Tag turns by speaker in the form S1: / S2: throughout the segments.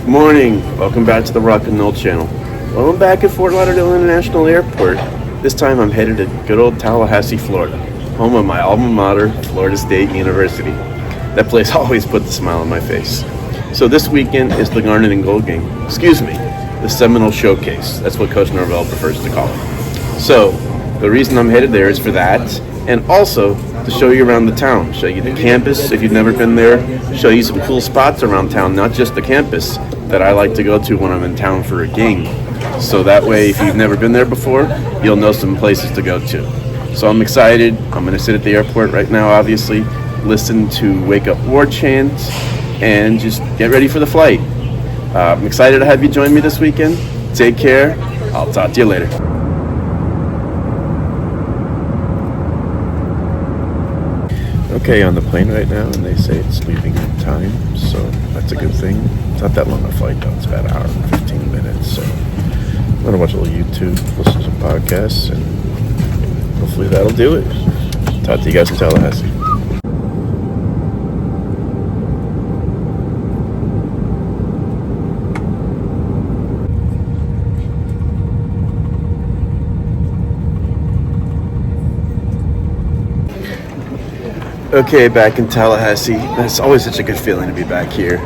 S1: Morning. Welcome back to the Rock and Roll channel. Well, I'm back at Fort Lauderdale International Airport. This time I'm headed to good old Tallahassee, Florida, home of my alma mater, Florida State University. That place always puts a smile on my face. So this weekend is the Garnet and Gold game. The Seminole Showcase. That's what Coach Norvell prefers to call it. So the reason I'm headed there is for that, and also to show you around the town, show you the campus if you've never been there, show you some cool spots around town, not just the campus, that I like to go to when I'm in town for a game. So that way, if you've never been there before, you'll know some places to go to. So I'm excited. I'm going to sit at the airport right now, obviously, listen to Wake Up War chants, and just get ready for the flight. I'm excited to have you join me this weekend. Take care. I'll talk to you later. Okay, on the plane right now, and they say it's leaving in time, so that's a good thing. It's not that long a flight though, it's about an hour and 15 minutes, so I'm gonna watch a little YouTube, listen to some podcasts, and hopefully that'll do it. Talk to you guys in Tallahassee. Okay, back in Tallahassee. It's always such a good feeling to be back here.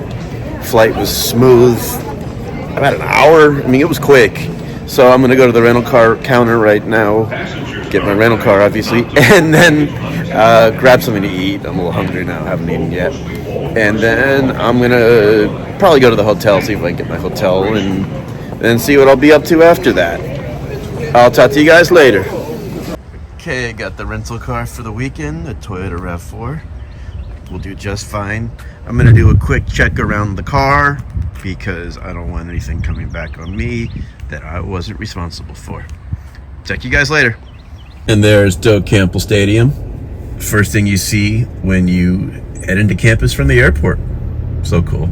S1: Flight was smooth. About an hour. I mean, it was quick. So I'm going to go to the rental car counter right now, get my rental car, obviously, and then grab something to eat. I'm a little hungry now. I haven't eaten yet. And then I'm going to probably go to the hotel, see if I can get my hotel, and then see what I'll be up to after that. I'll talk to you guys later. Okay, I got the rental car for the weekend, a Toyota RAV4. We'll do just fine. I'm going to do a quick check around the car because I don't want anything coming back on me that I wasn't responsible for. Check you guys later. And there's Doak Campbell Stadium. First thing you see when you head into campus from the airport. So cool.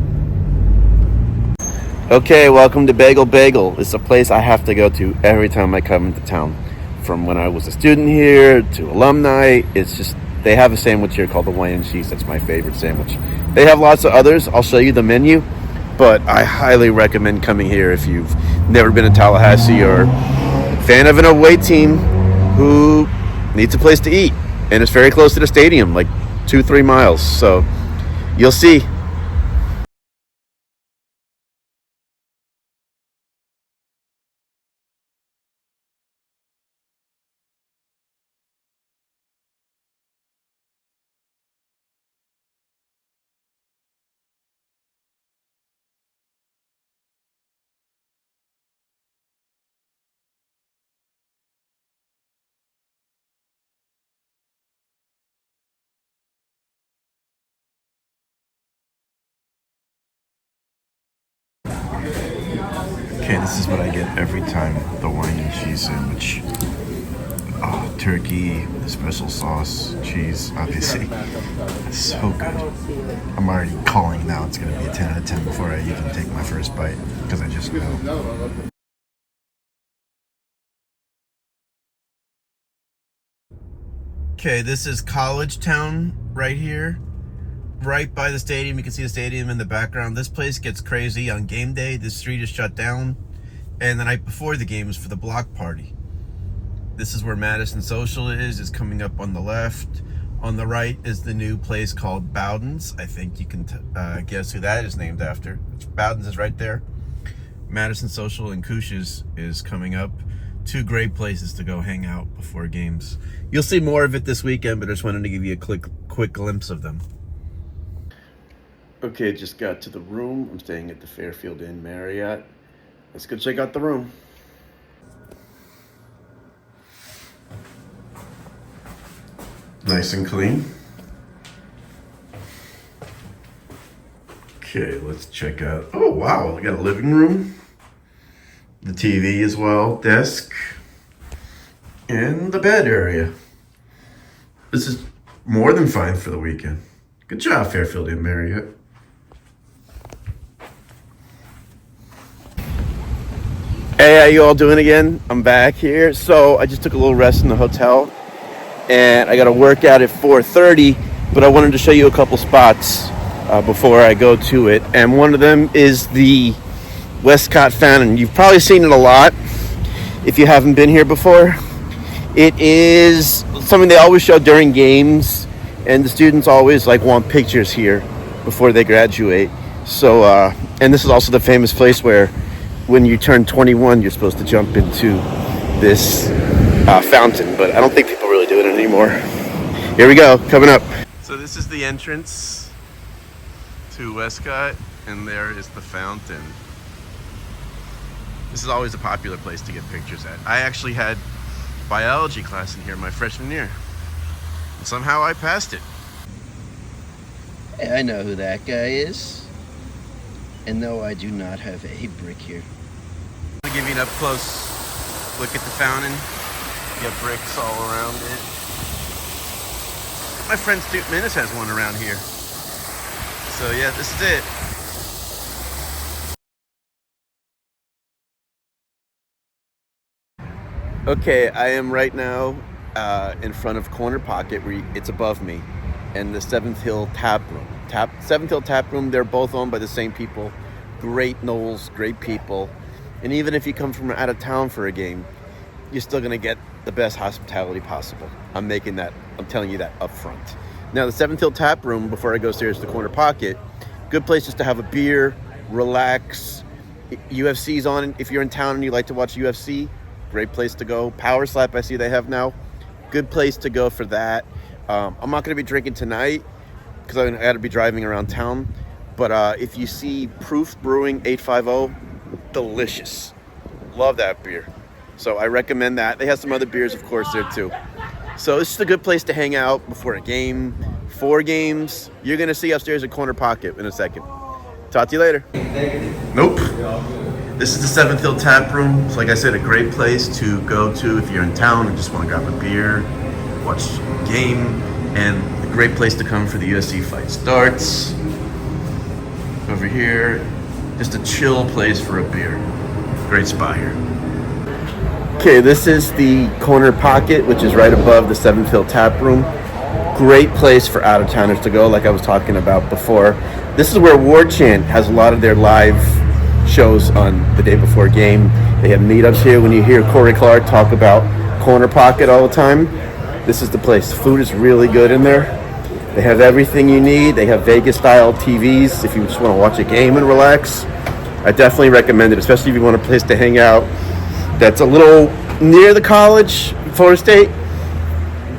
S1: Okay, welcome to Bagel. It's a place I have to go to every time I come into town. From when I was a student here to alumni, it's just, they have a sandwich here called the wine and cheese. That's my favorite sandwich. They have lots of others. I'll show you the menu, but I highly recommend coming here if you've never been to Tallahassee or a fan of an away team who needs a place to eat. And it's very close to the stadium, like 2-3 miles. So you'll see. Okay, this is what I get every time, the wine and cheese sandwich. Oh, turkey, the special sauce, cheese, obviously. It's so good. I'm already calling now it's going to be a 10 out of 10 before I even take my first bite, because I just know. Okay, this is College Town right here. Right by the stadium. You can see the stadium in the background. This place gets crazy on game day. This street is shut down, and the night before the game is for the block party. This is where Madison Social is coming up on the left. On the right is the new place called Bowden's. I think you can guess who that is named after. Bowden's is right there. Madison Social and Couches is coming up. Two great places to go hang out before games. You'll see more of it this weekend, but I just wanted to give you a quick glimpse of them. Okay, just got to the room. I'm staying at the Fairfield Inn Marriott. Let's go check out the room. Nice and clean. Okay, let's check out. Oh, wow, we got a living room. The TV as well, desk, and the bed area. This is more than fine for the weekend. Good job, Fairfield Inn Marriott. Hey, how you all doing again? I'm back here. So I just took a little rest in the hotel, and I got a workout at 4:30, but I wanted to show you a couple spots before I go to it. And one of them is the Westcott Fountain. You've probably seen it a lot if you haven't been here before. It is something they always show during games, and the students always want pictures here before they graduate. So, and this is also the famous place where when you turn 21, you're supposed to jump into this fountain, but I don't think people really do it anymore. Here we go, coming up. So this is the entrance to Westcott, and there is the fountain. This is always a popular place to get pictures at. I actually had biology class in here my freshman year, and somehow I passed it.
S2: Hey, I know who that guy is. And no, I do not have a brick here.
S1: I'll give you an up close look at the fountain. You got bricks all around it. My friend Stu Minnis has one around here. So yeah, this is it. Okay, I am right now in front of Corner Pocket, where it's above me, and the Seventh Hill Tap Room. Seventh Hill Tap Room, they're both owned by the same people. Great Knowles, great people. And even if you come from out of town for a game, you're still gonna get the best hospitality possible. I'm telling you that up front. Now, the Seventh Hill Tap Room, before I go upstairs to Corner Pocket, good place just to have a beer, relax. UFC's on. If you're in town and you like to watch UFC, great place to go. Power Slap, I see they have now. Good place to go for that. I'm not gonna be drinking tonight because I got to be driving around town. But if you see Proof Brewing 850, delicious. Love that beer. So I recommend that. They have some other beers, of course, there too. So it's just a good place to hang out before a game, 4 games. You're going to see upstairs at Corner Pocket in a second. Talk to you later. Nope. This is the Seventh Hill Tap Room. It's, like I said, a great place to go to if you're in town and just want to grab a beer, watch a game, and a great place to come for the USC fight starts. Over here, just a chill place for a beer. Great spot here. Okay, this is the Corner Pocket, which is right above the Seventh Hill Tap Room. Great place for out-of-towners to go, like I was talking about before. This is where War Chant has a lot of their live shows on the day before game. They have meetups here. When you hear Corey Clark talk about Corner Pocket all the time, this is the place. Food is really good in there. They have everything you need. They have Vegas-style TVs if you just want to watch a game and relax. I definitely recommend it, especially if you want a place to hang out that's a little near the college, Florida State,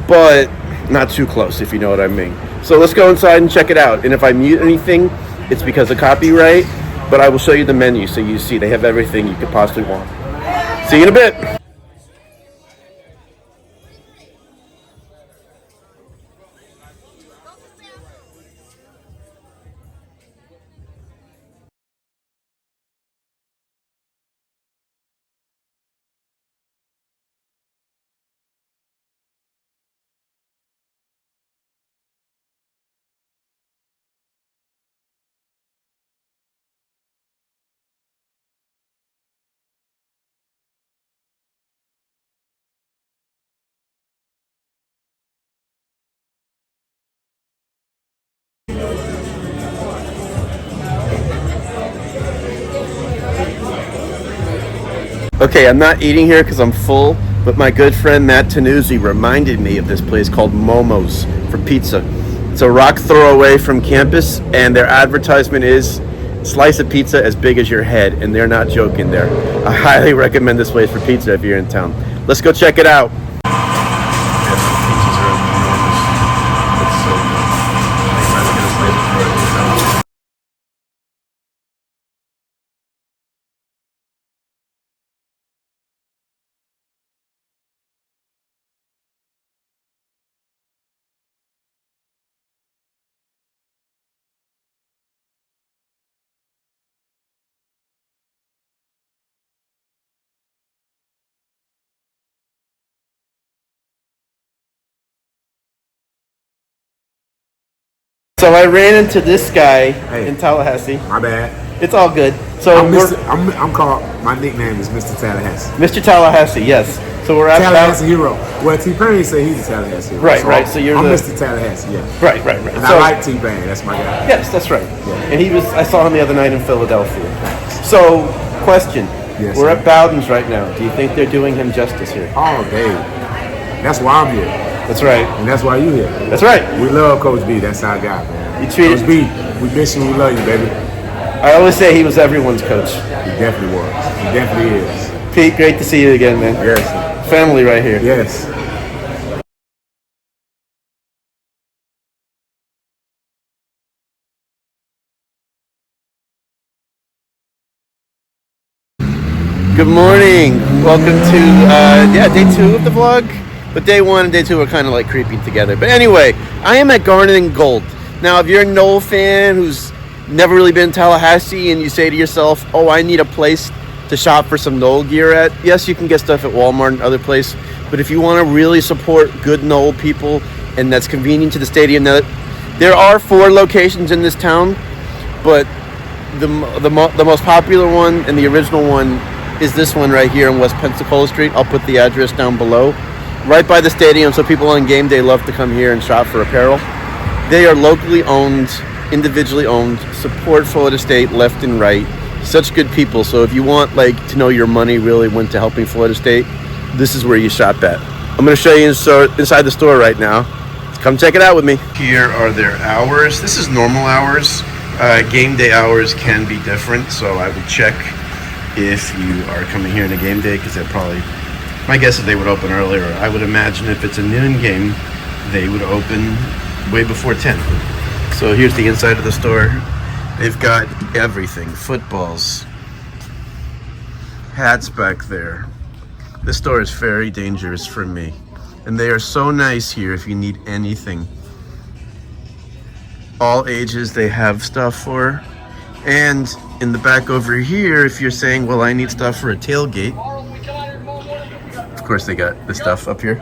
S1: but not too close, if you know what I mean. So let's go inside and check it out. And if I mute anything, it's because of copyright, but I will show you the menu so you see they have everything you could possibly want. See you in a bit. Okay, I'm not eating here because I'm full, but my good friend Matt Tanuzzi reminded me of this place called Momo's for pizza. It's a rock throw away from campus, and their advertisement is slice of pizza as big as your head, and they're not joking there. I highly recommend this place for pizza if you're in town. Let's go check it out. So I ran into this guy in Tallahassee.
S3: My bad.
S1: It's all good. So
S3: I'm called. My nickname is Mr. Tallahassee.
S1: Mr. Tallahassee, yes. So we're at
S3: Tallahassee hero. Well, T-Pain said he's a Tallahassee hero.
S1: Right, right. So you're
S3: I'm
S1: the
S3: Mr. Tallahassee, yeah.
S1: right.
S3: And
S1: So,
S3: I like T-Pain. That's my guy.
S1: yes, that's right.
S3: Yeah.
S1: And I saw him the other night in Philadelphia. So, question.
S3: Yes,
S1: We're
S3: sir.
S1: at Bowden's right now. Do you think they're doing him justice here?
S3: All day. That's why I'm here.
S1: That's right.
S3: And that's why you here.
S1: That's right.
S3: We love Coach B. That's our guy, man.
S1: You treated-
S3: Coach B, we miss you. We love you, baby.
S1: I always say he was everyone's coach.
S3: He definitely was. He definitely is.
S1: Pete, great to see you again, man.
S3: Yes.
S1: Family right here.
S3: Yes.
S1: Good morning. Welcome to day 2 of the vlog. But day 1 and day 2 are kind of like creeping together. But anyway, I am at Garnet and Gold. Now, if you're a Noel fan who's never really been in Tallahassee and you say to yourself, oh, I need a place to shop for some Noel gear at, yes, you can get stuff at Walmart and other places. But if you want to really support good Noel people and that's convenient to the stadium, there are 4 locations in this town, but the most popular one and the original one is this one right here on West Pensacola Street. I'll put the address down below. Right by the stadium, so people on game day love to come here and shop for apparel. They are locally owned, individually owned, support Florida State left and right. Such good people. So if you want to know your money really went to helping Florida State, this is where you shop at. I'm going to show you inside the store right now. Come check it out with me. Here are their hours. This is normal hours. Game day hours can be different, so I would check if you are coming here in a game day, because they're probably, my guess is they would open earlier. I would imagine if it's a noon game, they would open way before 10. So here's the inside of the store. They've got everything, footballs, hats back there. This store is very dangerous for me. And they are so nice here if you need anything. All ages they have stuff for. And in the back over here, if you're saying, well, I need stuff for a tailgate, of course they got the stuff up here.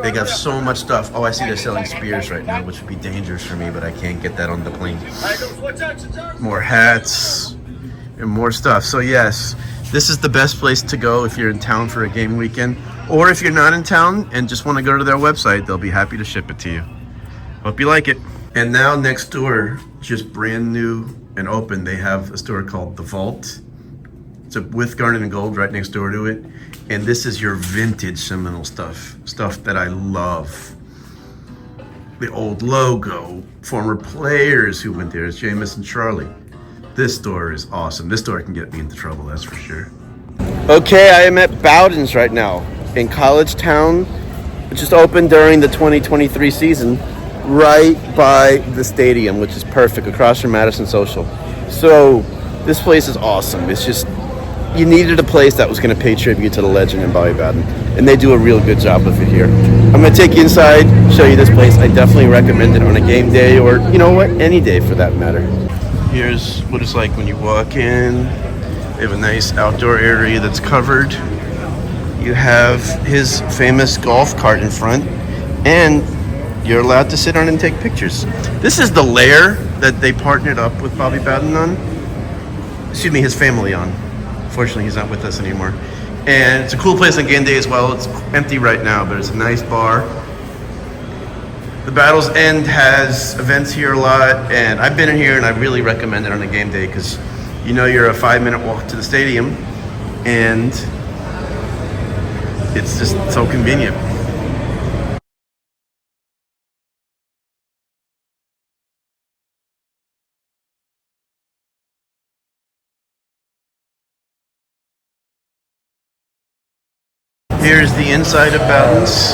S1: They got so much stuff. Oh, I see they're selling spears right now, which would be dangerous for me, but I can't get that on the plane. More hats and more stuff. So yes, this is the best place to go if you're in town for a game weekend. Or if you're not in town and just want to go to their website, they'll be happy to ship it to you. Hope you like it. And now next door, just brand new and open, they have a store called The Vault. It's with Garnet and Gold right next door to it. And this is your vintage Seminole stuff that I love. The old logo, former players who went there, it's Jameis and Charlie. This store is awesome. This store can get me into trouble, that's for sure. Okay, I am at Bowden's right now in College Town, which just opened during the 2023 season, right by the stadium, which is perfect, across from Madison Social. So this place is awesome. It's just, you needed a place that was going to pay tribute to the legend in Bobby Bowden, and they do a real good job of it here. I'm going to take you inside, show you this place. I definitely recommend it on a game day, or you know what, any day for that matter. Here's what it's like when you walk in. They have a nice outdoor area that's covered. You have his famous golf cart in front, and you're allowed to sit on and take pictures. This is the lair that they partnered up with Bobby Bowden on. Excuse me, his family on. Fortunately, he's not with us anymore. And it's a cool place on game day as well. It's empty right now, but it's a nice bar. The Battle's End has events here a lot, and I've been in here and I really recommend it on a game day because you know you're a 5-minute walk to the stadium and it's just so convenient. Here's the inside of Bowden's.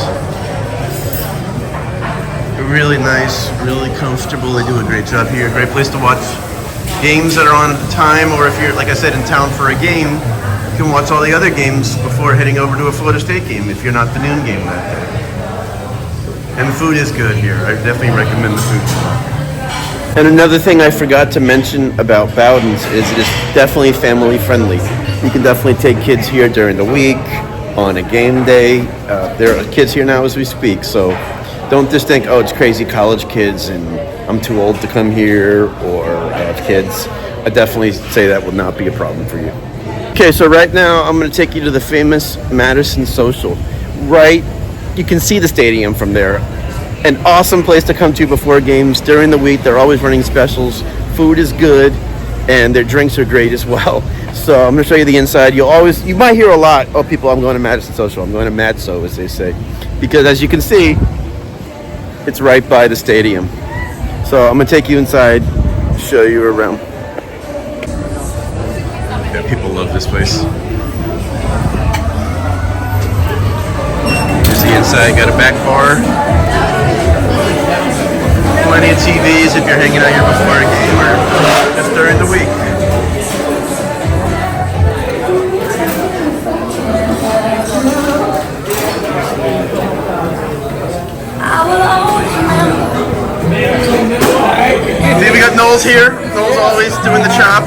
S1: Really nice, really comfortable. They do a great job here. Great place to watch games that are on at the time, or if you're, like I said, in town for a game, you can watch all the other games before heading over to a Florida State game if you're not the noon game that day. And the food is good here. I definitely recommend the food. And another thing I forgot to mention about Bowden's is it is definitely family friendly. You can definitely take kids here during the week, on a game day. There are kids here now as we speak, so don't just think, oh, it's crazy college kids and I'm too old to come here or I have kids. I definitely say that would not be a problem for you. Okay, so right now I'm going to take you to the famous Madison Social. Right, you can see the stadium from there. An awesome place to come to before games. During the week, they're always running specials. Food is good, and their drinks are great as well. So I'm going to show you the inside. You might hear a lot, oh, people, I'm going to Madison Social. I'm going to Madso, as they say. Because as you can see, it's right by the stadium. So I'm going to take you inside, show you around. Yeah, people love this place. Here's the inside, got a back bar. Plenty of TVs if you're hanging out here before a game or just during the week. See, we got Knowles here. Knowles always doing the chop.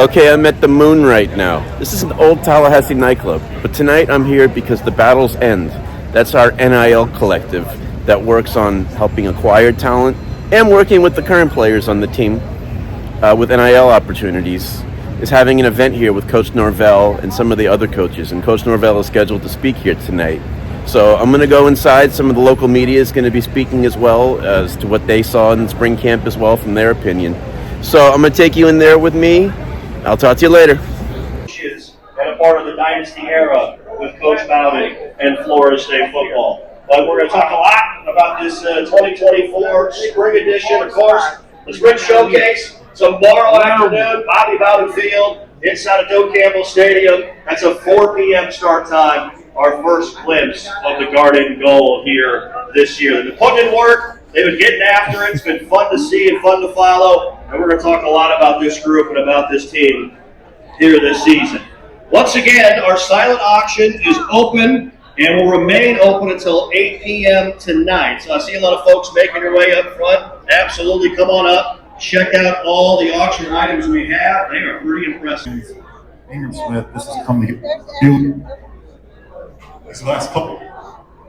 S1: Okay, I'm at the Moon right now. This is an old Tallahassee nightclub, but tonight I'm here because the Battles End. That's our NIL collective that works on helping acquire talent and working with the current players on the team with NIL opportunities. Is having an event here with Coach Norvell and some of the other coaches, and Coach Norvell is scheduled to speak here tonight. So I'm going to go inside. Some of the local media is going to be speaking as well as to what they saw in spring camp as well from their opinion. So I'm going to take you in there with me. I'll talk to you later.
S4: And a part of the dynasty era with Coach Bowden and Florida State football. But we're going to talk a lot about this 2024 spring edition, of course, the Spring Showcase. Tomorrow afternoon, Bobby Bowden Field, inside of Doak Campbell Stadium. That's a 4 p.m. start time. Our first glimpse of the Garden Goal here this year. They've been putting in work. They've been getting after it. It's been fun to see and fun to follow. And we're going to talk a lot about this group and about this team here this season. Once again, our silent auction is open and will remain open until 8 p.m. tonight. So I see a lot of folks making their way up front. Absolutely, come on up. Check out all the auction items we have. They are pretty impressive.
S5: Ingram Smith, this is coming to this last couple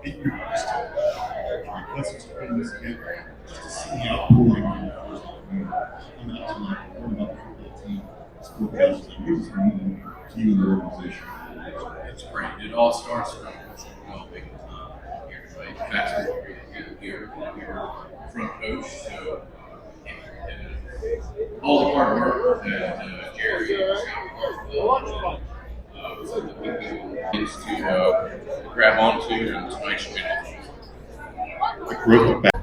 S5: 8 years. Let's experience again. Just to see the outpouring on the first coming out tonight. Learn about the football team, school coaches, and what does it mean to you and the organization?
S6: It's great. It all starts from developing here, right? Basketball really good here. We're front coach, so all the hard work that Jerry and Scott is to grab onto and to make sure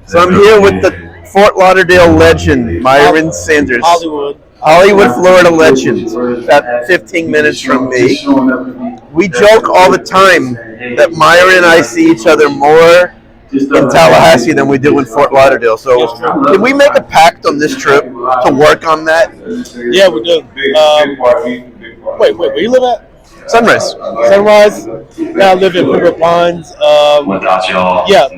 S1: So I'm here with the Fort Lauderdale legend, Myron Sanders. Hollywood, Florida legend. About 15 minutes from me. We joke all the time that Myron and I see each other more in Tallahassee than we do in Fort Lauderdale. So can we make a pact on this trip to work on that?
S7: Yeah, we do. Wait, where you live at?
S1: Sunrise.
S7: Sunrise. Now I live in Pembroke Pines.
S8: Without y'all,
S7: yeah.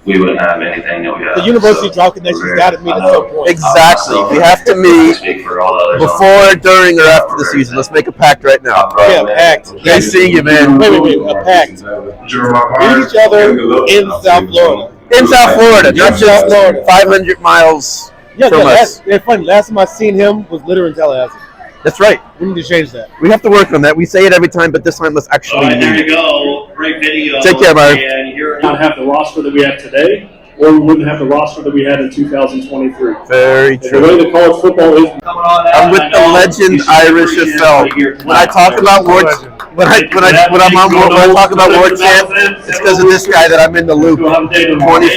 S8: we wouldn't have anything that we have.
S7: The University of Draw Connections got to meet at some point.
S1: Exactly. We have to meet
S8: Speak for all the others
S1: before, during, or after the season. Let's make a pact right now.
S7: Yeah, a pact.
S1: Nice seeing you, man.
S7: Wait, a pact. Meet each other in South Florida.
S1: In South Florida, not just
S7: Florida.
S1: 500 miles from us.
S7: That's funny. Last time I seen him was literally in Tallahassee.
S1: That's right.
S7: We need to change that.
S1: We have to work on that. We say it every time, but this time let's actually
S4: All right, there
S1: meet.
S4: you go. Great video.
S1: Take care, Myron.
S4: And you're
S9: not have the roster that we have today, or we wouldn't have the roster that we had in 2023.
S1: Very
S9: The
S1: true.
S9: way the college football is.
S1: I'm with the legend Irish Affel. When I talk about War, when I'm on War, when I talk about War Camp, it's because of this guy that I'm in the loop 24/7, no matter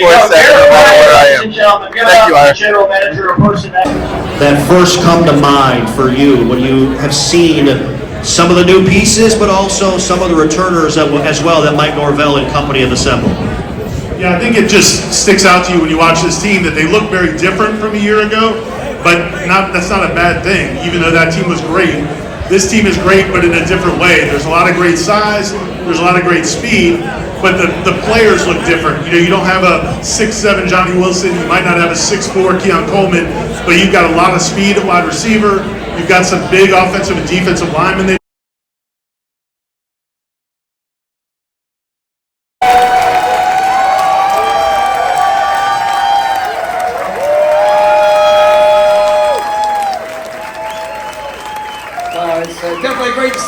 S1: where I am. Thank you, Irish.
S4: General manager or person that first come to mind for you when you have seen some of the new pieces, but also some of the returners as well that Mike Norvell and company have assembled?
S5: Yeah, I think it just sticks out to you when you watch this team that they look very different from a year ago, but that's not a bad thing, even though that team was great. This team is great, but in a different way. There's a lot of great size, there's a lot of great speed, but the players look different. You don't have a 6'7" Johnny Wilson, you might not have a 6'4" Keon Coleman, but you've got a lot of speed at wide receiver, you've got some big offensive and defensive linemen.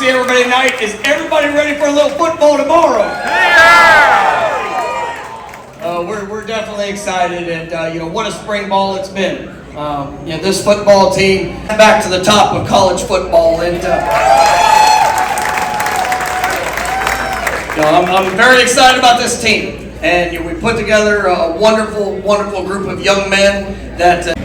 S10: see everybody tonight. Is everybody ready for a little football tomorrow? We're definitely excited, and what a spring ball it's been. This football team back to the top of college football, and I'm very excited about this team. And we put together a wonderful, wonderful group of young men that.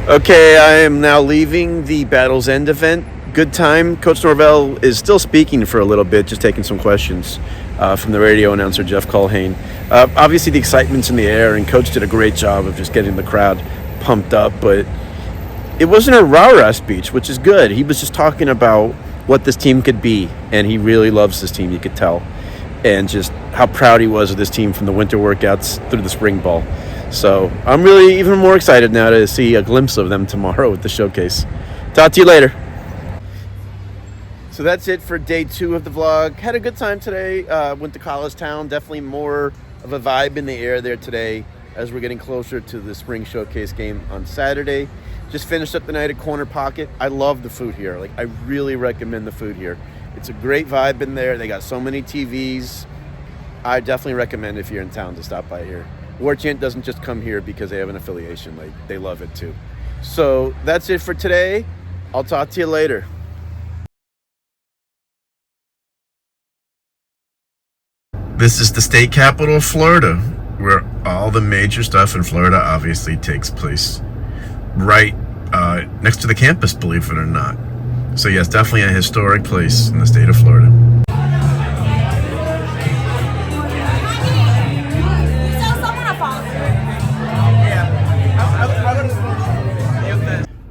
S1: Okay, I am now leaving the Battle's End event. Good time. Coach Norvell is still speaking for a little bit, just taking some questions from the radio announcer, Jeff Culhane. Obviously, the excitement's in the air, and Coach did a great job of just getting the crowd pumped up, but it wasn't a rah-rah speech, which is good. He was just talking about what this team could be, and he really loves this team, you could tell, and just how proud he was of this team from the winter workouts through the spring ball. So I'm really even more excited now to see a glimpse of them tomorrow at the showcase. Talk to you later. So that's it for day 2 of the vlog. Had a good time today. Went to College Town. Definitely more of a vibe in the air there today as we're getting closer to the spring showcase game on Saturday. Just finished up the night at Corner Pocket. I love the food here. I really recommend the food here. It's a great vibe in there. They got so many TVs. I definitely recommend if you're in town to stop by here. War Chant doesn't just come here because they have an affiliation. They love it too. So that's it for today. I'll talk to you later. This is the state capital of Florida, where all the major stuff in Florida obviously takes place. Right next to the campus, believe it or not. So yes, definitely a historic place in the state of Florida.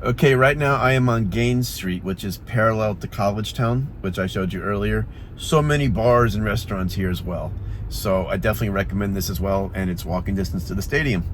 S1: Okay, right now I am on Gaines Street, which is parallel to College Town, which I showed you earlier. So many bars and restaurants here as well. So I definitely recommend this as well, and it's walking distance to the stadium.